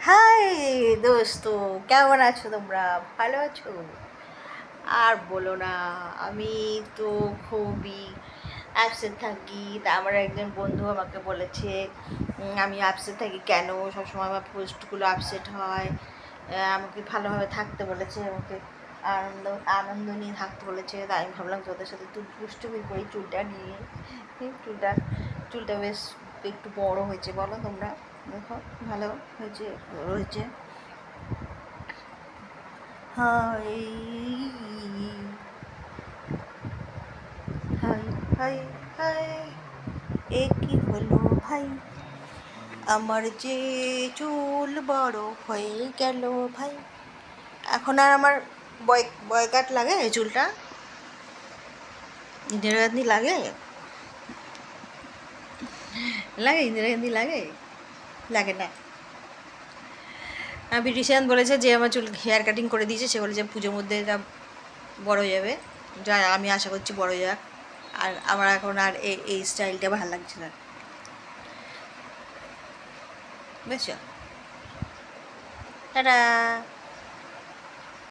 High দোস্ত, কেমন আছো তোমরা? ভালো আছো? আর বলো না, আমি তো খুবই অ্যাবসেন্ট থাকি। তা আমার একজন বন্ধু আমাকে বলেছে আমি অ্যাবসেন্ট থাকি কেন, সবসময় আমার পোস্টগুলো আপসেট হয়। আমাকে ভালোভাবে থাকতে বলেছে, আমাকে আনন্দ আনন্দ নিয়ে থাকতে বলেছে। তাই আমি ভাবলাম তোদের সাথে একটু দুষ্টুমি করি চুলটা নিয়ে। চুলটা চুলটা বেশ একটু বড় হয়েছে, বলো তোমরা? দেখো, ভালো হয়েছে, বড় হয়েছে। হাই হাই হাই হাই, এ কি হলো ভাই, আমার যে চুল বড় হয়ে গেল ভাই। এখন আর আমার বয়কাট লাগে এই চুলটা? ইন্দিরা গান্ধী লাগে? লাগে ইন্দিরা গান্ধী লাগে? লাগে না। বিউটিশিয়ান বলেছে যে আমার চুল হেয়ার কাটিং করে দিয়েছে, সে বলেছে পুজোর মধ্যে এটা বড় হয়ে যাবে, যা আমি আশা করছি বড় হয়ে যাক। আর আমার এখন আর এই স্টাইলটা ভালো লাগছে না, বুঝছো? টাটা।